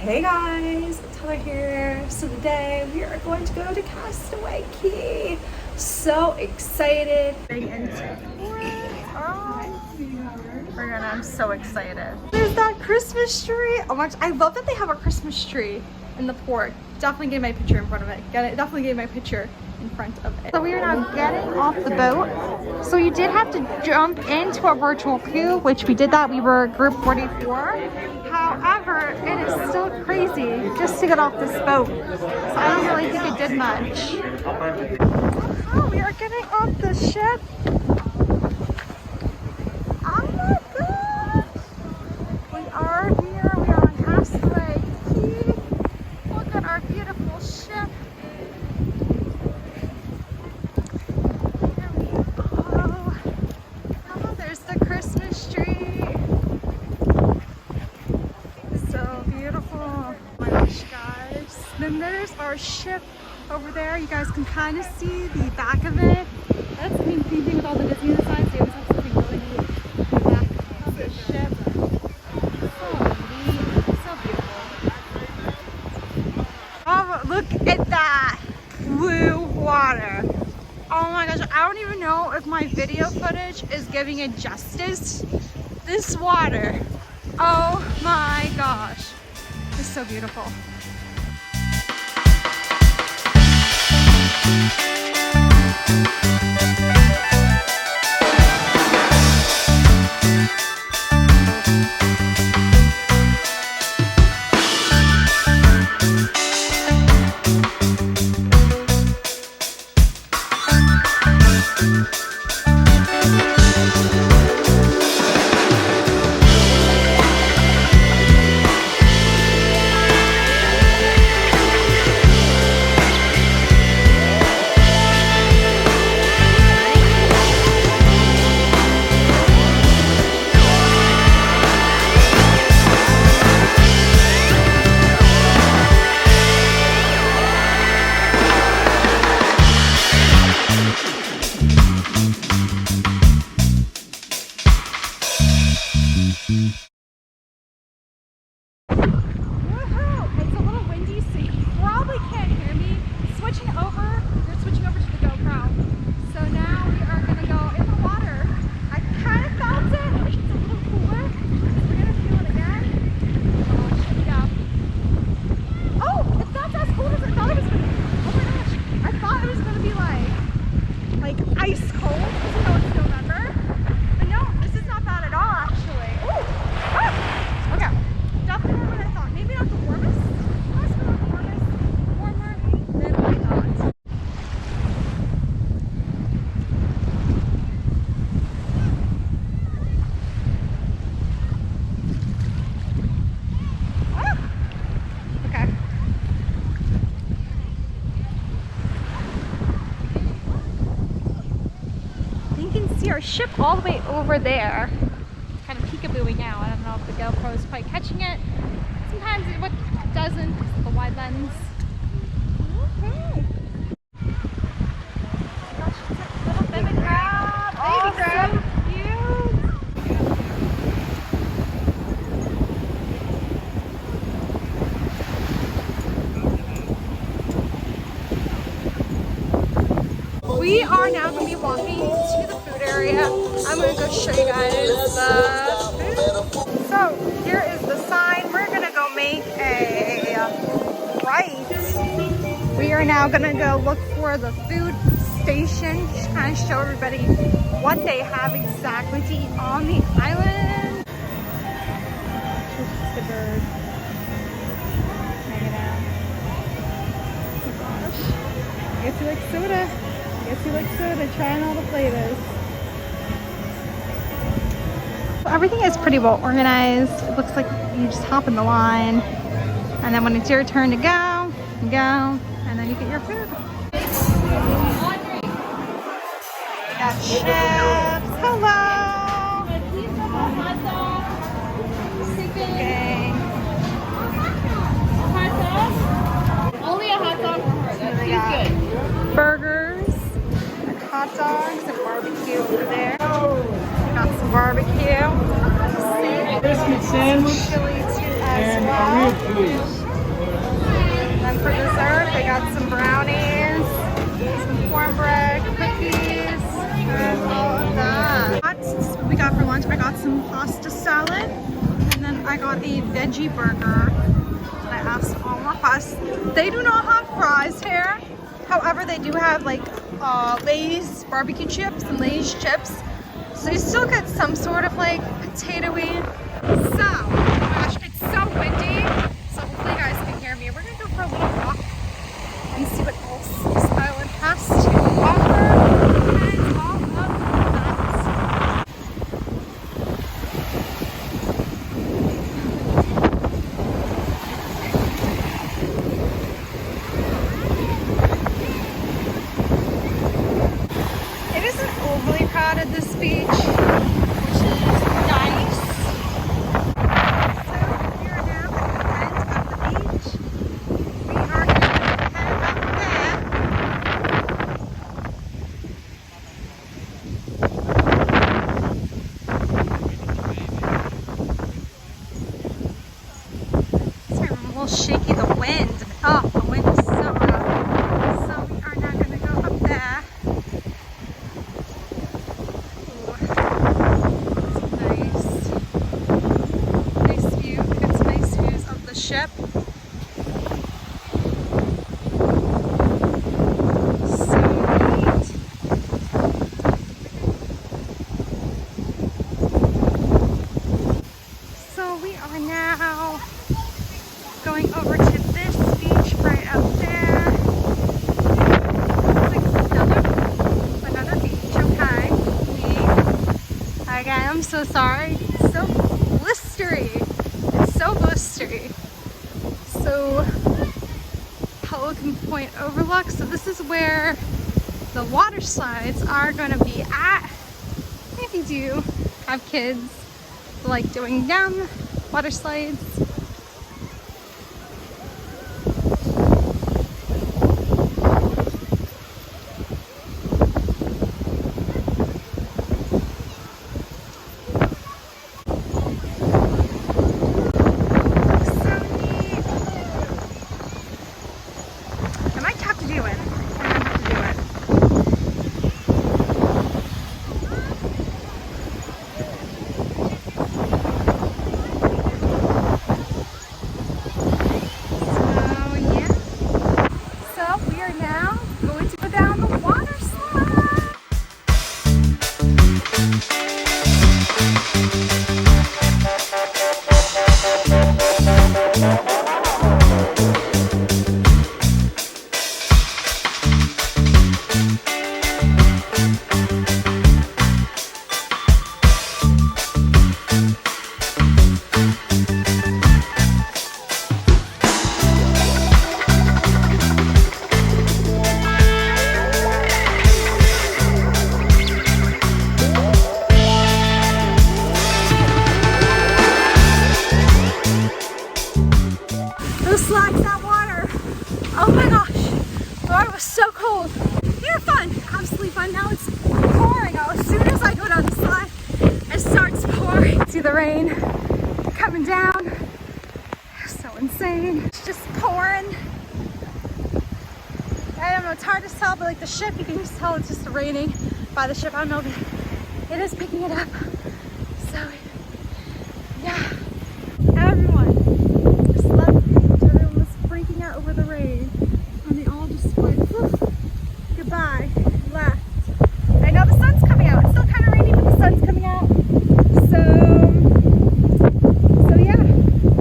Hey guys, Tyler here. So today we are going to go to Castaway Key. So excited. I'm so excited. There's that Christmas tree. Oh my gosh, I love that they have a Christmas tree in the port. Definitely get my picture in front of it. Definitely get my picture in front of it. So we are now getting off the boat. So you did have to jump into a virtual queue, which we did that. We were group 44. However, it is still crazy just to get off this boat. So I don't really think it did much. Oh, we are getting off the ship. Oh my gosh! We are here. We are on Castaway Key. Look at our beautiful ship. Here we go. Oh, there's the Christmas tree. So beautiful. Oh my gosh, guys. Then there's our ship over there. You guys can kind of see the back of it. That's the main thing with all the Disney signs. They always have something really neat in the back of the ship. So neat. So beautiful. Oh, look at that blue water. Oh my gosh, I don't even know if my video footage is giving it justice. This water. Oh my gosh. It's so beautiful. Our ship all the way over there, kind of peekabooing out. I don't know if the GoPro is quite catching it. Sometimes it doesn't, the wide lens. Okay. Gosh, it's like little baby crab. Baby crab. So cute. We are now going to be walking to the food area. I'm going to go show you guys the food. So here is the sign. We're going to go make a right. We are now going to go look for the food station. Just kind of show everybody what they have exactly to eat on the island. Just the bird hanging out. Oh gosh. I guess you like soda. You like soda, trying all the flavors. So everything is pretty well organized. It looks like you just hop in the line, and then when it's your turn to go, you go, and then you get your food. We got chips. Hello. Okay. Only a hot dog for her. That's good. Burgers. Hot dogs and barbecue over there. Got some barbecue. Biscuit sandwich Chili too as and well. a real then for dessert, they got some brownies, some cornbread, cookies, and all of that. What we got for lunch, I got some pasta salad, and then I got a veggie burger. I asked all my fries. They do not have fries here. However, they do have like Lay's barbecue chips and Lay's chips. So you still get some sort of like potatoey. So, oh my gosh, it's so windy. So hopefully you guys can hear me. We're gonna go for a little walk and see what else this island has to offer. And all of that. It isn't overly crowded, this beach, which is nice. So we are now at the end of the beach. We are going to head up there. Sorry, I'm a little shaky, the wind. Oh, the wind is so rough. So we are now going to go up there. Ship. So neat. So we are now going over to this beach right out there. It's like another beach, okay. Again, I'm so sorry. It's so blistery. It's so blistery. So, Pelican Point overlook. So this is where the water slides are going to be at. If you do have kids like doing down water slides. Slides that water. Oh my gosh, the water was so cold. They were fun, absolutely fun. Now it's pouring. As soon as I go down the slide, it starts pouring. See the rain coming down. So insane. It's just pouring. I don't know, it's hard to tell, but like the ship, you can just tell it's just raining by the ship. I don't know if it is picking it up. So yeah, everyone just left. Freaking out over the rain, and they all just went woof, goodbye, left. I know the sun's coming out. It's still kind of rainy, but the sun's coming out. So yeah,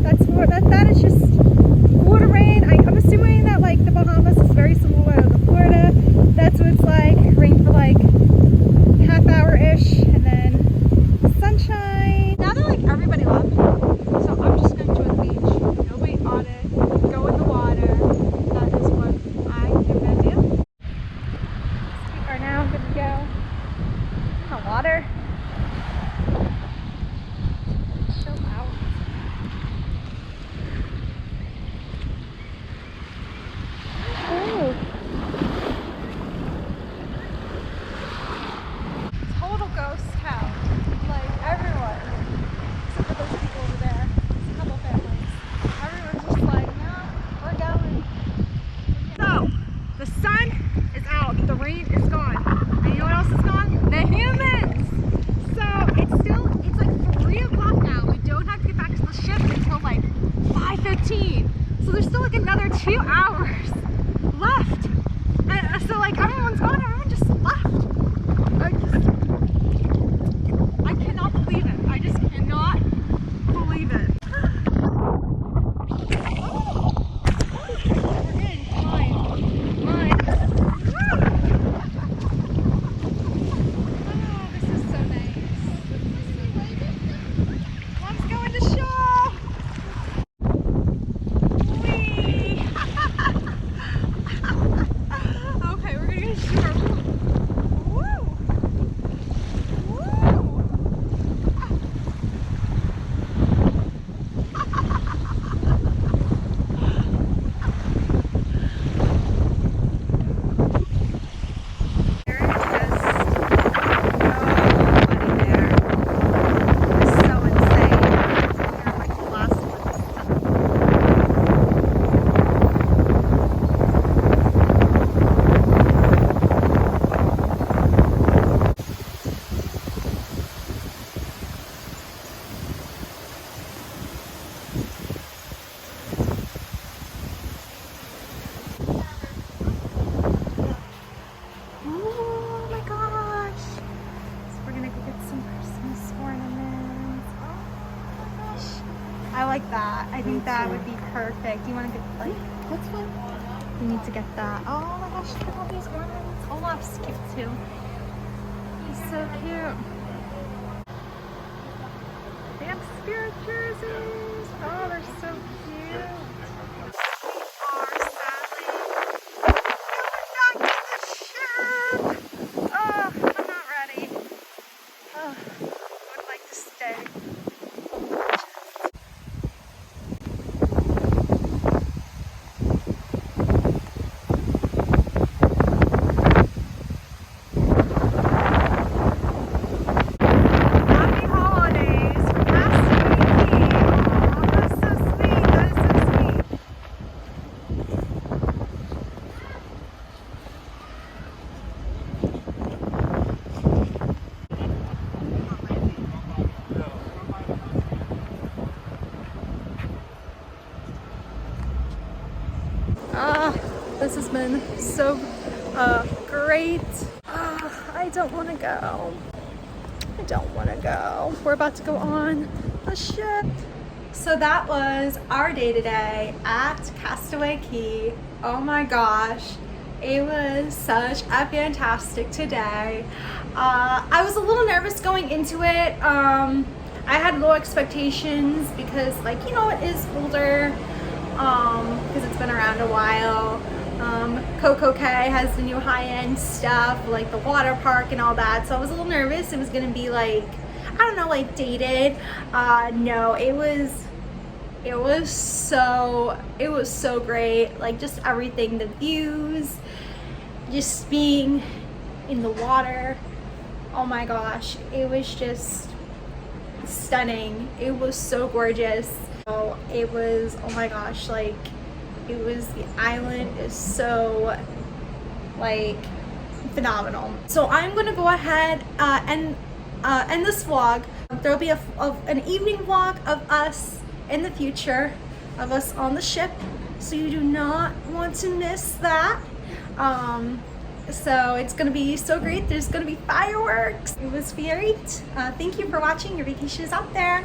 that's what that is. Just Florida rain. I'm assuming that like the Bahamas is very similar to Florida. That's what it's like. Rain for like half hour ish, and then sunshine. Now that like everybody left. So there's still like another 2 hours left. And so like everyone's gone, everyone just left. I cannot believe it. I just cannot believe it. I like that. I think that would be perfect. You want to get like what's one? You need to get that. Oh my gosh, look at all these ornaments. Olaf's cute too. He's so cute. They have spirit jerseys. Oh, they're so cute. We are sadly going back to the ship. Oh, I'm not ready. Oh, I would like to stay. This has been so great. I don't want to go. I don't want to go. We're about to go on the ship. So that was our day today at Castaway Key. Oh my gosh. It was such a fantastic day. I was a little nervous going into it. I had low expectations because, like, you know, it is older because it's been around a while. Castaway Cay has the new high-end stuff, like the water park and all that. So I was a little nervous. It was gonna be like, I don't know, like dated. No, it was so great. Like just everything, the views, just being in the water. Oh my gosh, it was just stunning. It was so gorgeous. Oh, it was, oh my gosh, like it was, the island is so like phenomenal. So I'm gonna go ahead and end this vlog. There'll be an evening vlog of us in the future, of us on the ship, so you do not want to miss that. So it's gonna be so great. There's gonna be fireworks. It was great. Thank you for watching. Your vacation is out there.